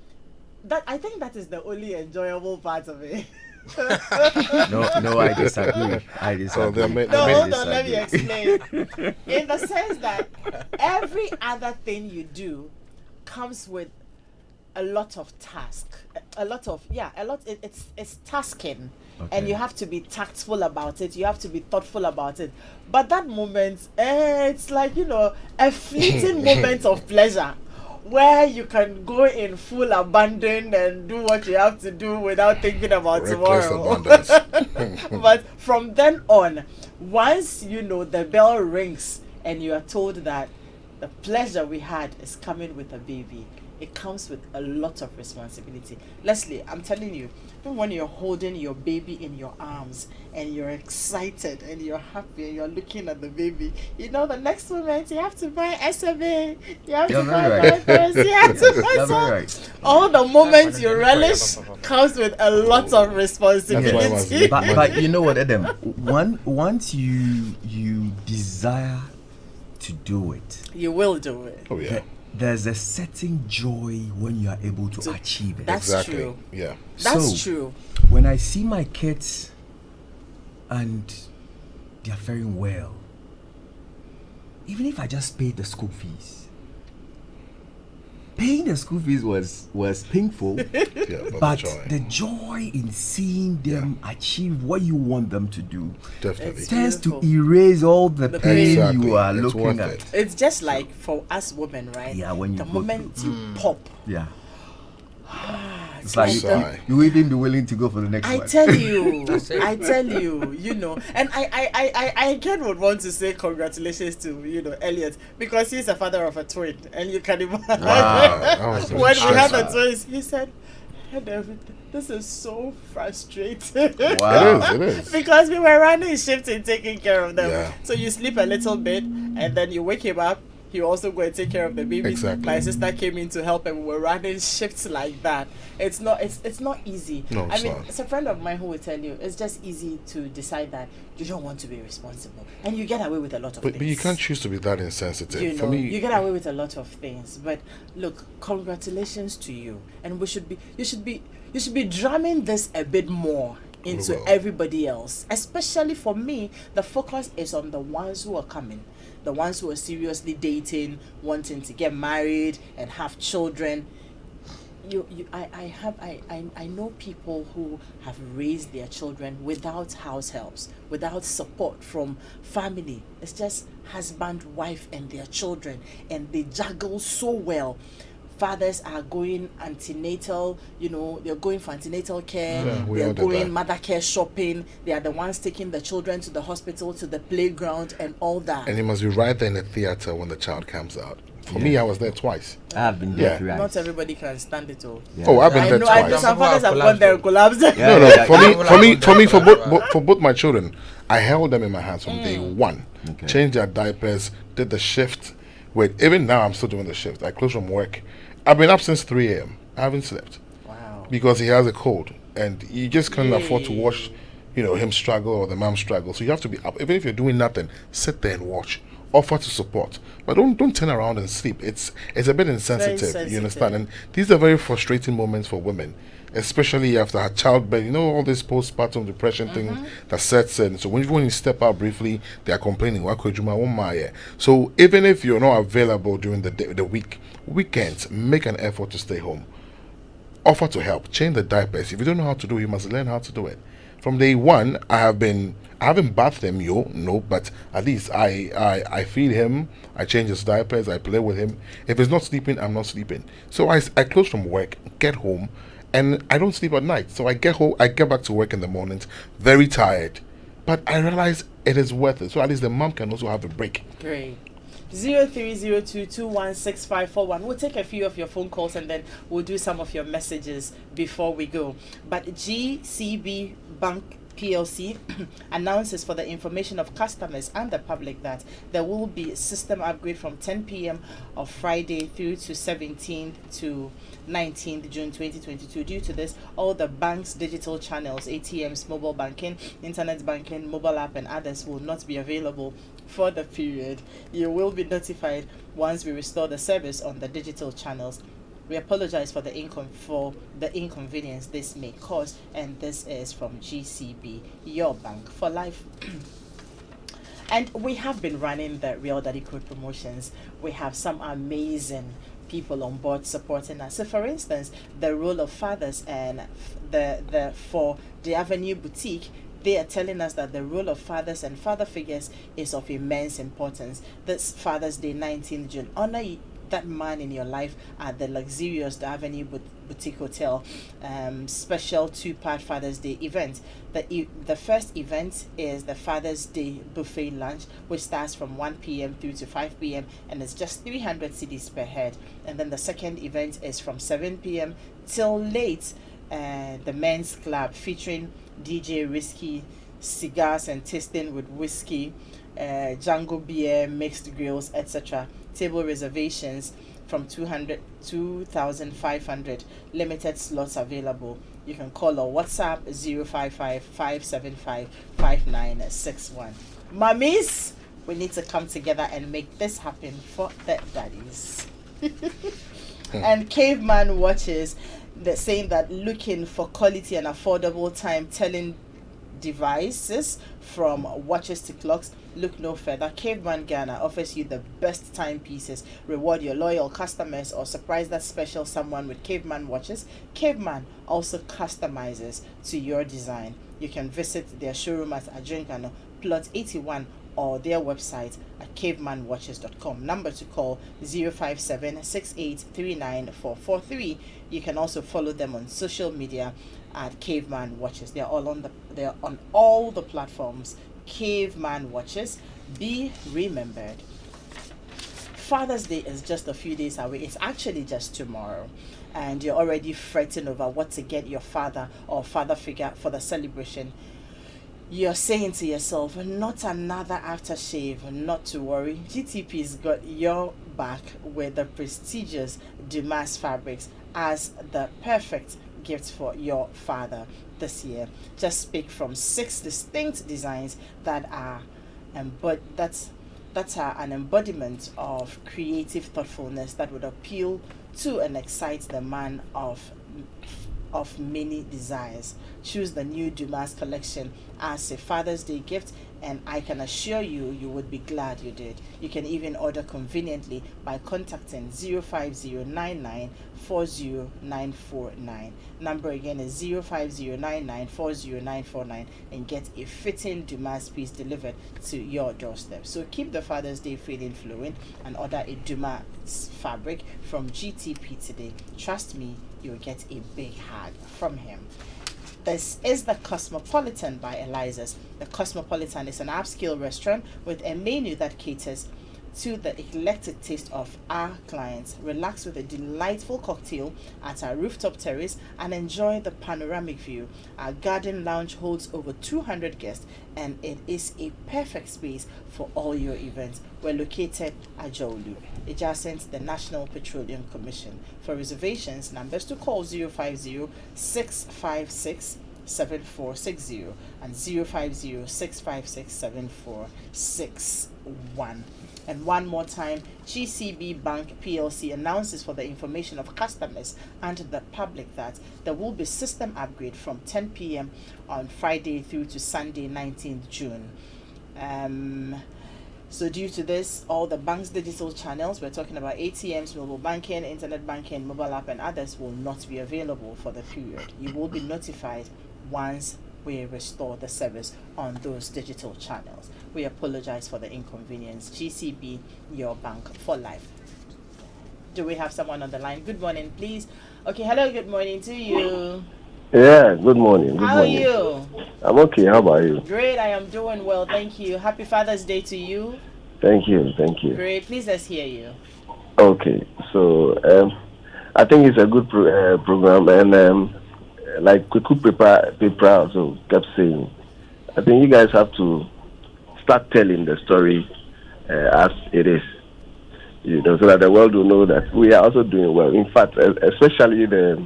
I think that is the only enjoyable part of it. No, I disagree. Hold on, let me explain. In the sense that every other thing you do comes with a lot of task, it's tasking. Okay. And you have to be tactful about it, you have to be thoughtful about it. But that moment, it's like, a fleeting moment of pleasure where you can go in full abandon and do what you have to do without thinking about tomorrow. But from then on, once the bell rings and you are told that the pleasure we had is coming with a baby, it comes with a lot of responsibility. Leslie, I'm telling you, even when you're holding your baby in your arms and you're excited and you're happy and you're looking at the baby, the next moment you have to buy SMA, you have to buy diapers, you have to buy all the moments you relish comes with a lot of responsibility. But you know what, Adam? Once you desire to do it, you will do it. Oh yeah. There's a certain joy when you are able to achieve it. That's true. Yeah. That's true. When I see my kids and they are faring well, even if I just paid the school fees, paying the school fees was painful, but the joy in seeing them achieve what you want them to do tends to erase all the pain you are looking at. It's just like for us women, right? Yeah, when the moment you pop. Yeah. It's like you even be willing to go for the next one. I tell you, and I again would want to say congratulations to Elliot, because he's a father of a twin, and you can imagine when we had the twins, he said, this is so frustrating. Wow. It is. Because we were running shifts and taking care of them. So you sleep a little bit and then you wake him up. He also go and take care of the baby. Exactly. My sister came in to help, and we were running shifts like that. It's not easy. No, I mean, it's a friend of mine who will tell you it's just easy to decide that you don't want to be responsible, and you get away with a lot of things. But you can't choose to be that insensitive. For me, you get away with a lot of things. But look, congratulations to you, and you should be drumming this a bit more into everybody else. Especially for me, the focus is on the ones who are coming. The ones who are seriously dating, wanting to get married and have children. I know people who have raised their children without house helps, without support from family. It's just husband, wife, and their children, and they juggle so well. Fathers are going antenatal, they're going for antenatal care, they're going mother care shopping, they are the ones taking the children to the hospital, to the playground, and all that. And you must be right there in the theater when the child comes out. For me, I was there twice. I've been there thrice. Not everybody can stand it all. Yeah. Oh, I've been there twice. I know some fathers have gone there and collapsed. For both my children, I held them in my hands from day one. Okay. Changed their diapers, did the shift. Even now I'm still doing the shift. I close from work. I've been up since 3 a.m. I haven't slept. Wow. Because he has a cold, and you just can't afford to watch, him struggle or the mom struggle. So you have to be up. Even if you're doing nothing, sit there and watch. Offer to support, but don't turn around and sleep. It's a bit insensitive. You understand? And these are very frustrating moments for women, especially after her childbirth. All this postpartum depression thing that sets in. So when you step out briefly, they are complaining. So even if you're not available during the weekends, make an effort to stay home. Offer to help. Change the diapers. If you don't know how to do it, you must learn how to do it. From day one, I haven't bathed him, but at least I feed him, I change his diapers, I play with him. If he's not sleeping, I'm not sleeping. So I close from work, get home, and I don't sleep at night. So I get home, I get back to work in the mornings, very tired. But I realize it is worth it. So at least the mom can also have a break. Great. 0302216541. We'll take a few of your phone calls and then we'll do some of your messages before we go. But GCB Bank PLC announces for the information of customers and the public that there will be system upgrade from 10 p.m. of Friday through to 17th to 19th June 2022. Due to this, all the bank's digital channels, ATMs, mobile banking, internet banking, mobile app, and others will not be available for the period. You will be notified once we restore the service on the digital channels. We apologize for the inconvenience this may cause, and this is from GCB, your bank for life. And we have been running the Real Daddy Code promotions. We have some amazing people on board supporting us. So, for instance, the role of fathers and the for the Avenue Boutique, they are telling us that the role of fathers and father figures is of immense importance. This Father's Day, 19th June, honor that man in your life at the luxurious The Avenue Boutique Hotel. Special 2-part Father's Day event. The first event is the Father's Day buffet lunch, which starts from 1 p.m. through to 5 p.m. and it's just 300 cedis per head. And then the second event is from 7 p.m. till late. The men's club featuring DJ Risky, cigars and tasting with whiskey, Django beer, mixed grills, etc. Table reservations from 2,500. Limited slots available. You can call or WhatsApp 055-575-5961. Mummies, we need to come together and make this happen for the daddies. And Caveman Watches, they're saying that looking for quality and affordable time telling devices from watches to clocks, look no further. Caveman Ghana offers you the best timepieces. Reward your loyal customers or surprise that special someone with Caveman watches. Caveman also customizes to your design. You can visit their showroom at Adrinkano, Plot 81, or their website at cavemanwatches.com. Number to call 057-6839-443. You can also follow them on social media at Caveman Watches. They're on all the platforms. Caveman Watches. Be remembered, Father's Day is just a few days away. It's actually just tomorrow, and you're already fretting over what to get your father or father figure for the celebration. You're saying to yourself, not another aftershave. Not to worry, GTP's got your back with the prestigious Dumas fabrics as the perfect gift for your father this year. Just pick from 6 distinct designs that are an embodiment of creative thoughtfulness that would appeal to and excite the man of many desires. Choose the new Dumas collection as a Father's Day gift, and I can assure you, you would be glad you did. You can even order conveniently by contacting 05099-40949. Number again is 05099-40949, and get a fitting Dumas piece delivered to your doorstep. So keep the Father's Day feeling flowing and order a Dumas fabric from GTP today. Trust me, you'll get a big hug from him. This is the Cosmopolitan by Eliza's. The Cosmopolitan is an upscale restaurant with a menu that caters to the eclectic taste of our clients. Relax with a delightful cocktail at our rooftop terrace and enjoy the panoramic view. Our garden lounge holds over 200 guests, and it is a perfect space for all your events. We're located at Jolu, adjacent to the National Petroleum Commission. For reservations, numbers to call 050-656-7460 and 050-656-7461. And one more time, GCB Bank PLC announces for the information of customers and the public that there will be system upgrade from 10 p.m. on Friday through to Sunday, 19th June. So due to this, all the bank's digital channels, we're talking about ATMs, mobile banking, internet banking, mobile app, and others will not be available for the period. You will be notified once we restore the service on those digital channels. We apologize for the inconvenience. GCB, your bank for life. Do we have someone on the line? Good morning, please. Okay, hello, good morning to you. Yeah, good morning. How are you? I'm okay. How about you? Great, I am doing well, thank you. Happy Father's Day to you. Thank you. Thank you. Great, please let's hear you. Okay, so I think it's a good program, and like Quick Paper also kept saying, I think you guys have to start telling the story as it is, so that the world will know that we are also doing well. In fact, especially the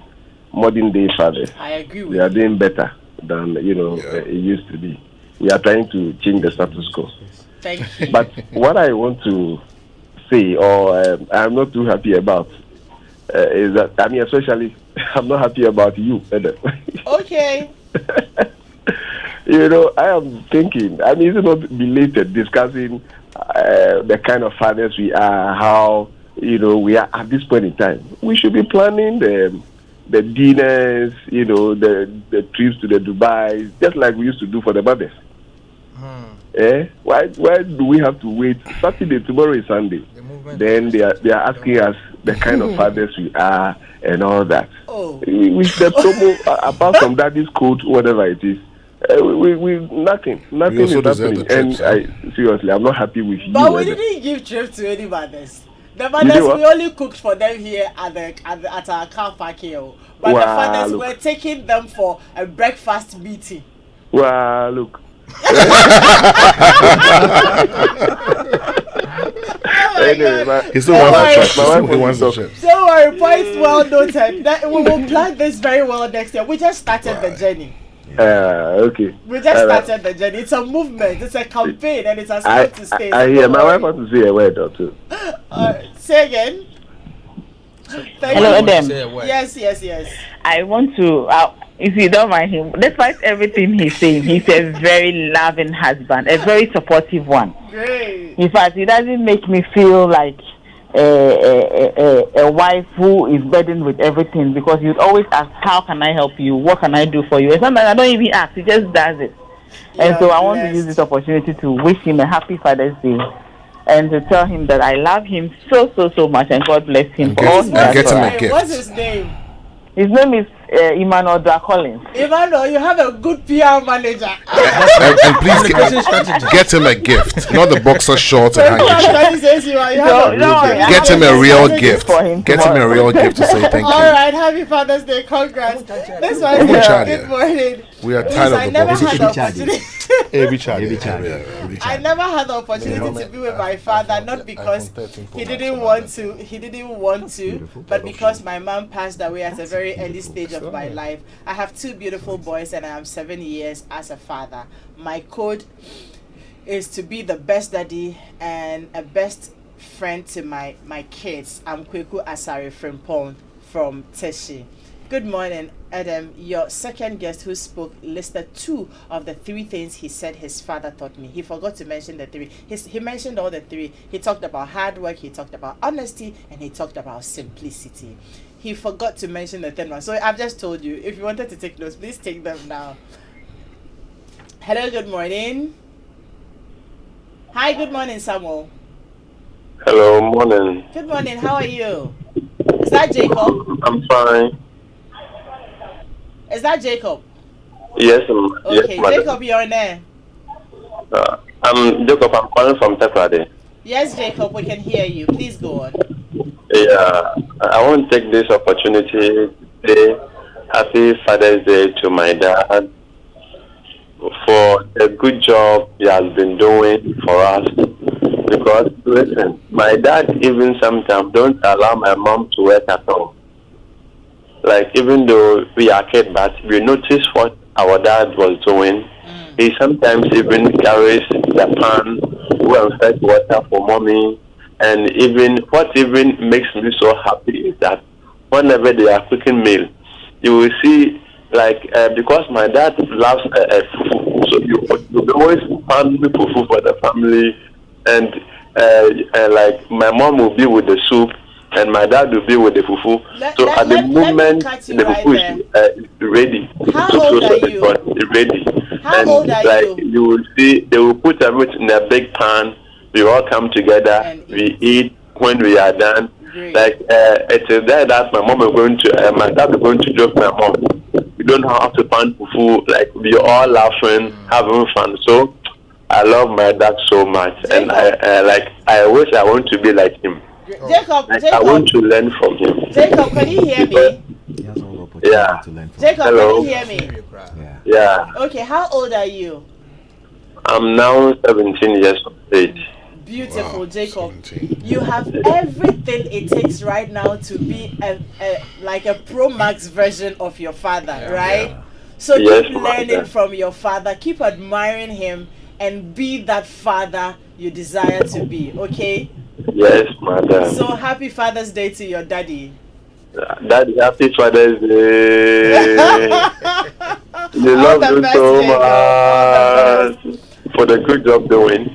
modern day fathers, I agree with we are doing better than it used to be. We are trying to change the status quo. Thank you. But what I want to say, or I'm not too happy about, is that especially I'm not happy about you. Okay. I am thinking. Is it not belated discussing the kind of fathers we are? How we are at this point in time. We should be planning the dinners, the trips to the Dubai, just like we used to do for the mothers. Why do we have to wait? Saturday, tomorrow is Sunday. Then they are asking us the kind of fathers we are and all that. We should promo apart from daddy's code, whatever it is. We nothing is happening. And seriously, I'm not happy with you. But we didn't give trips to any mothers. The mothers, we only cooked for them here at our car park here. But the fathers, we're taking them for a breakfast meeting. Wow, look. Anyway, he still wants the chips. Don't worry, point well noted. We will plan this very well next year. We just started the journey. Okay. We just started the journey. It's a movement. It's a campaign, and it's a step to stay. I hear my wife wants to say a word or two. Say again. Hello, Adam. Yes. I want to, if you don't mind him, despite everything he's saying, he's a very loving husband, a very supportive one. Great. In fact, it doesn't make me feel like a wife who is burdened with everything, because you'd always ask, how can I help you? What can I do for you? And sometimes I don't even ask, he just does it. And so I want to use this opportunity to wish him a happy Father's Day and to tell him that I love him so much, and God bless him for all he does. What's his name? His name is Emmanuel Collins. Emmanuel, you have a good PR manager. and please get him a gift, not the boxer shorts and handkerchief. Get him a real gift. Get him a real gift to say thank you. All right, happy Father's Day, congrats. This one is good morning. We are tired of the boxers. I never had the opportunity to be with my father, not because he didn't want to, but because my mom passed away at a very early stage of my life. I have 2 beautiful boys, and I am 7 years as a father. My code is to be the best daddy and a best friend to my kids. I'm Kweku Asari Frimpong from Teshi. Good morning, Adam. Your second guest who spoke listed 2 of the 3 things he said his father taught me. He forgot to mention the 3. He mentioned all the 3. He talked about hard work, he talked about honesty, and he talked about simplicity. He forgot to mention the 3rd one. So I've just told you, if you wanted to take notes, please take them now. Hello, good morning. Hi, good morning, Samuel. Hello, morning. Good morning, how are you? Is that Jacob? I'm fine. Is that Jacob? Yes, okay, yes, Jacob, you're on air. I'm Jacob. I'm calling from Tekwade. Yes, Jacob, we can hear you. Please go on. Yeah, I want to take this opportunity to say Happy Father's Day to my dad for the good job he has been doing for us. Because, listen, my dad even sometimes don't allow my mom to work at all. Like, even though we are kids, but we notice what our dad was doing. He sometimes even carries the pan, go and fetch water for mommy. And even what even makes me so happy is that whenever they are cooking meal, you will see, like, because my dad loves fufu, so you always pan fufu for the family. And like, my mom will be with the soup, and my dad will be with the fufu. At the moment the fufu is ready, How old are you? Ready. How old are like, you will see, they will put everything in a big pan. We all come together, we eat. When we are done, Great. Like it is there that my mom is going to, my dad is going to joke my mom. We don't have to find fufu. Like we all laughing, having fun. So I love my dad so much, and I wish I want to be like him. Jacob, I want to learn from him. Jacob, can you hear me? Yeah. Jacob, Hello. can you hear me? Yeah. Okay, how old are you? I'm now 17 years of age. Beautiful, Jacob. You have everything it takes right now to be like a Pro Max version of your father, right? So Yes, keep learning mother. from your father, keep admiring him, and be that father you desire to be, okay? Yes, madam. So happy Father's Day to your daddy. Daddy, happy Father's Day. We All love the you best, so Jacob. All the much for the good job doing.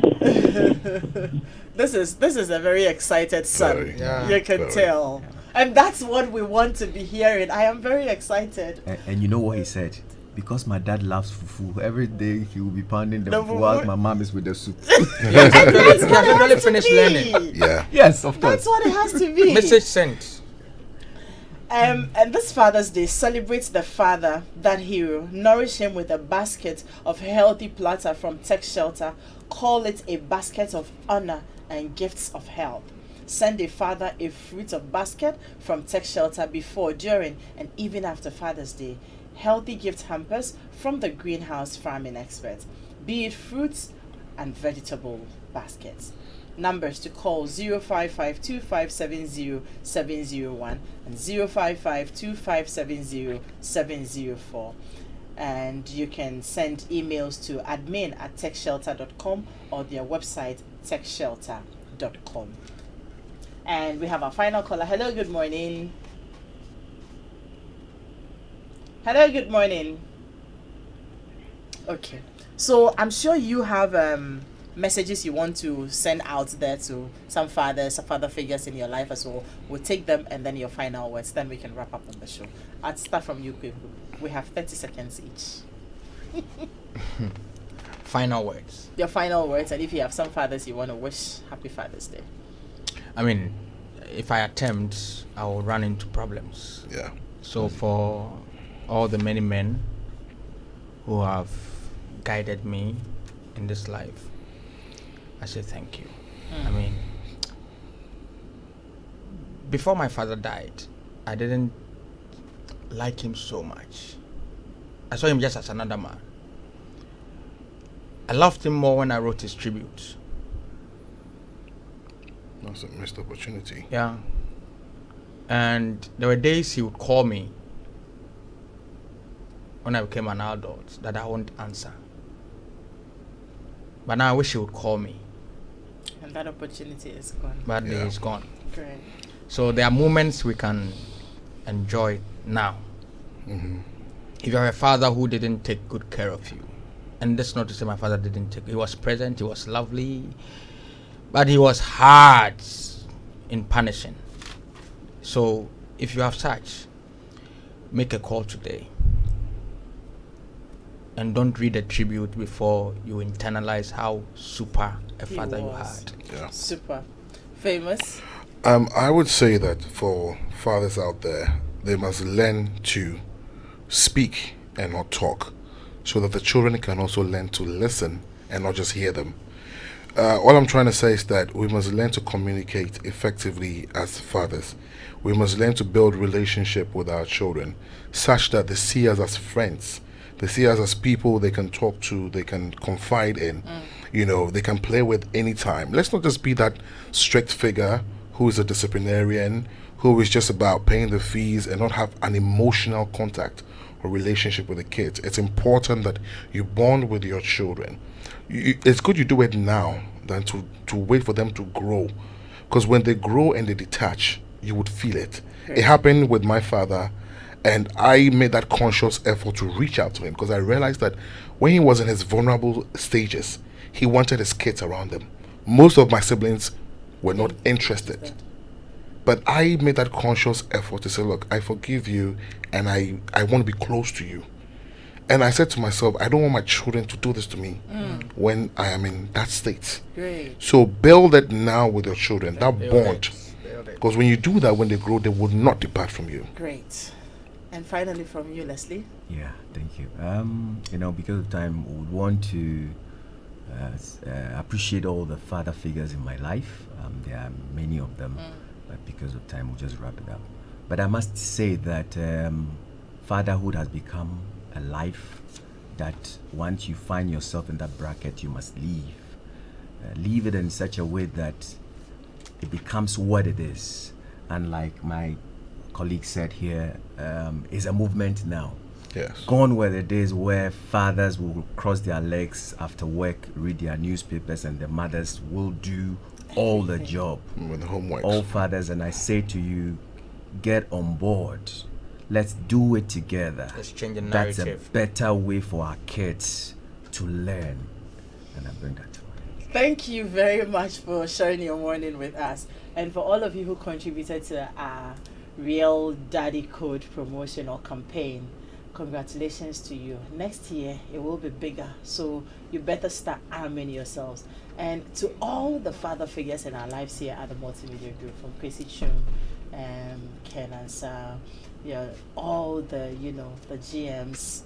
This is a very excited son. Very, You can tell. And that's what we want to be hearing. I am very excited. And you know what he said? Because my dad loves fufu, every day he will be pounding the The fufu fufu. while my mom is with the soup. Yes, And that's he what has it really has to finished be. learning. Yeah. Yes, of That's course. what it has to be. Message sent. And this Father's Day celebrates the father, that hero. Nourish him with a basket of healthy platter from Tech Shelter. Call it a basket of honor and gifts of help. Send a father a fruit of basket from Tech Shelter before, during, and even after Father's Day. Healthy gift hampers from the greenhouse farming experts, be it fruits and vegetable baskets. Numbers to call 0552570701 and 0552570704. And you can send emails to admin@techshelter.com or their website techshelter.com. And we have our final caller. Hello, good morning. Hello, good morning. Okay, so I'm sure you have messages you want to send out there to some fathers or father figures in your life as well. We'll take them and then your final words, then we can wrap up on the show. I'll start from you, Kweku. We have 30 seconds each. Final words. Your final words, and if you have some fathers you want to wish happy Father's Day. I mean, if I attempt, I will run into problems. Yeah. So for all the many men who have guided me in this life, I say thank you. I mean, before my father died, I didn't like him so much. I saw him just as another man. I loved him more when I wrote his tribute. That's a missed opportunity. Yeah. And there were days he would call me when I became an adult that I won't answer. But now I wish he would call me. And that opportunity is gone. But day is gone. Great. So there are moments we can enjoy now. Mm-hmm. If you have a father who didn't take good care of you, and that's not to say my father didn't take, he was present, he was lovely, but he was hard in punishing. So if you have such, make a call today. And don't read a tribute before you internalize how super a father you had. Yeah. Super. Famous. I would say that for fathers out there, they must learn to speak and not talk, so that the children can also learn to listen and not just hear them. All I'm trying to say is that we must learn to communicate effectively as fathers. We must learn to build relationship with our children such that they see us as friends. They see us as people they can talk to, they can confide in, they can play with anytime. Let's not just be that strict figure who is a disciplinarian, who is just about paying the fees and not have an emotional contact or relationship with the kids. It's important that you bond with your children. It's good you do it now than to wait for them to grow. Because when they grow and they detach, you would feel it. It happened with my father, and I made that conscious effort to reach out to him because I realized that when he was in his vulnerable stages, he wanted his kids around him. Most of my siblings were not interested. But I made that conscious effort to say, look, I forgive you and I want to be close to you. And I said to myself, I don't want my children to do this to me when I am in that state. Great. So build it now with your children, that bond. Because when you do that, when they grow, they will not depart from you. Great. And finally, from you, Leslie. Yeah, thank you. Because of time, we would want to appreciate all the father figures in my life. There are many of them, but because of time, we'll just wrap it up. But I must say that fatherhood has become a life that once you find yourself in that bracket, you must leave. Leave it in such a way that it becomes what it is. And like my colleague said here, is a movement now. Yes. Gone were the days where fathers will cross their legs after work, read their newspapers, and the mothers will do all the job. With the homework. All fathers, and I say to you, get on board. Let's do it together. Let's change the That's narrative. a better way for our kids to learn. And I bring that to mind. Thank you very much for sharing your morning with us. And for all of you who contributed to our Real Daddy Code promotion or campaign, congratulations to you. Next year, it will be bigger. So you better start arming yourselves. And to all the father figures in our lives here at the Multimedia Group, from Chrissy Chum, Ken and Sir, all the, the GMs,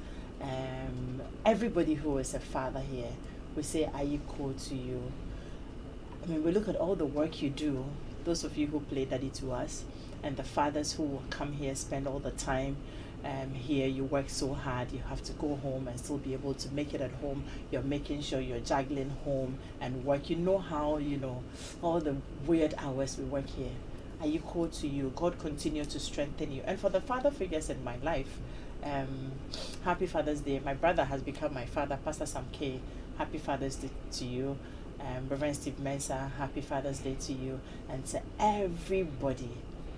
everybody who is a father here, we say, are you cool to you? I mean, we look at all the work you do, those of you who play daddy to us, and the fathers who will come here, spend all the time here. You work so hard, you have to go home and still be able to make it at home. You're making sure you're juggling home and work. You know how, all the weird hours we work here. Are you cool to you? God continue to strengthen you. And for the father figures in my life, happy Father's Day. My brother has become my father, Pastor Sam K. Happy Father's Day to you. Reverend Steve Mensah, happy Father's Day to you. And to everybody,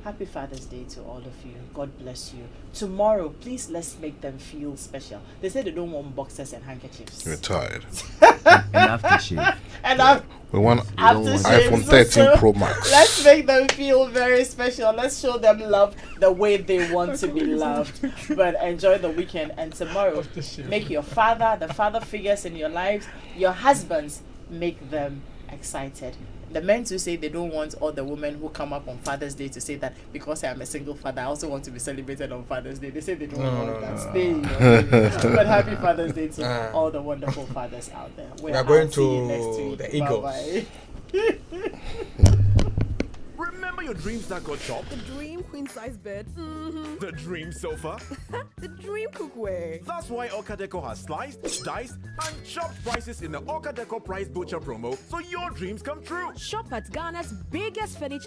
happy Father's Day to all of you. God bless you. Tomorrow, please let's make them feel special. They say they don't want boxes and handkerchiefs. You're tired. And aftershave. And we want aftershave. iPhone 13 Pro Max. Let's make them feel very special. Let's show them love the way they want to be loved. But enjoy the weekend. And tomorrow, make your father, the father figures in your lives, your husbands, make them excited. The men who say they don't want all the women who come up on Father's Day to say that because I am a single father, I also want to be celebrated on Father's Day. They say they don't want that. Stay. But happy Father's Day to all the wonderful fathers out there. We are going to next week. the Eagles. Bye-bye. Remember your dreams that got chopped? The dream queen size bed. The dream sofa? The dream cookware. That's why Orca Deco has sliced, diced, and chopped prices in the Orca Deco Price Butcher promo so your dreams come true. Shop at Ghana's biggest furniture